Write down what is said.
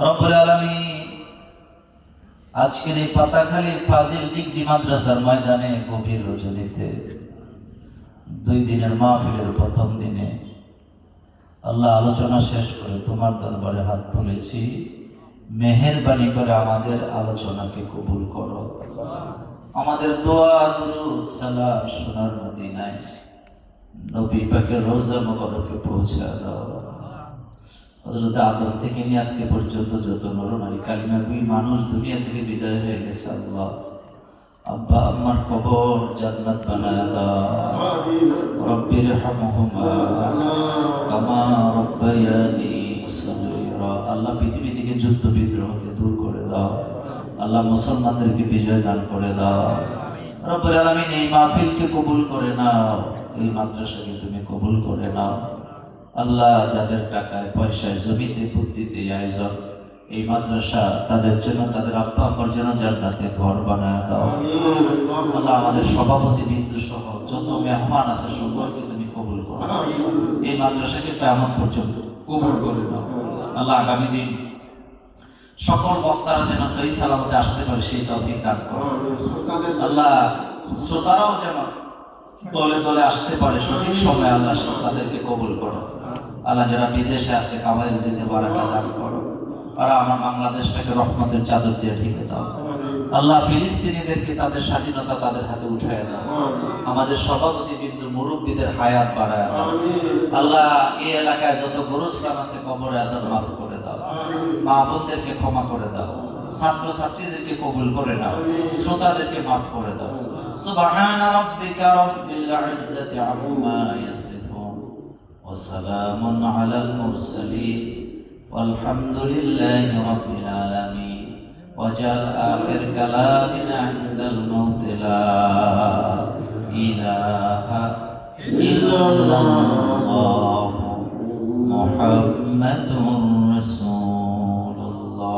রব্বুল আলামিন আজকের এই পাতাখালী ফাজিল ডিগ্রি মাদ্রাসার ময়দানে গভীর রজনীতে 2 দিনের মাহফিলের প্রথম দিনে আল্লাহ আলোচনা শেষ করে তোমার দরবারে হাত তুলেছি। মেহেরবানি করে আমাদের আলোচনাকে কবুল করো। আমাদের দোয়া দুরূদ সালাম সোনার মদিনায় নবী পাকের রওজা মুবারকে পৌঁছে দাও। হযরত আদম থেকে নিয়ে আজকে পর্যন্ত যত নরনারী কালিমাবি মানুষ দুনিয়া থেকে বিদায় হয়ে গেছে, আল্লাহ আব্বা আম্মার কবর জান্নাত বানায়া দাও। রব্বির হামহুমা কামা রব্বায়ানি সগীরা। আল্লাহ পৃথিবী থেকে যুদ্ধ বিদ্রোহকে দূর করে দাও। আল্লাহ মুসলমানদেরকে বিজয় দান করে দাও। রব্বুল আলামিন এই মাহফিলকে কবুল করে নাও, এই মাদ্রাসাকে তুমি কবুল করে নাও। আল্লাহ যাদের টাকায় পয়সায় জমিতে বুদ্ধিতে আয়োজন এই মাদ্রাসা, তাদের জন্য তাদের আব্বা আম্মার জন্য জান্নাতে ঘর বানায় দাও। আল্লাহ আমাদের সভাপতি বিন্দু সহ যত মেহমান আছে সকলকে তুমি কবুল করো। এই মাদ্রাসাকে কিয়ামত পর্যন্ত কবুল করে নাও। আল্লাহ আগামী দিন সকল বক্তারা যেন সহি সালামতে আসতে পারে সেই তৌফিক দান করো। আল্লাহ শ্রোতারাও যেন দলে দলে আসতে পারে সঠিক সময়, আল্লাহ তাদেরকে কবুল করো। আল্লাহ যারা বিদেশে আছে কামাই রুজিতে বারাকা দান করো। আর আমার বাংলাদেশটাকে রহমতের চাদর দিয়ে ঢেকে দাও। আল্লাহ ফিলিস্তিনিদেরকে তাদের স্বাধীনতা তাদের হাতে উঠায় দাও। আমাদের সভাপতি বিন্দু মুরব্বীদের হায়াত বাড়ায় দাও। আল্লাহ এই এলাকায় যত গোরস্থান আছে কবরে আযাব মাফ করে দাও। মা বোনদেরকে ক্ষমা করে দাও। ছাত্র ছাত্রীদেরকে কবুল করে নাও। শ্রোতাদেরকে মাফ করে দাও। সুবহান রাব্বিকা রাব্বিল ইজ্জাতি আম্মা ইয়াসিফুন ওয়া সালামুন আলাল মুরসালিন ওয়ালহামদুলিল্লাহি রাব্বিল আলামিন। ওয়াজাল আখির কালামিনা ইনদাল মাউত লা ইলাহা ইল্লাল্লাহ মুহাম্মাদুর রাসূলুল্লাহ।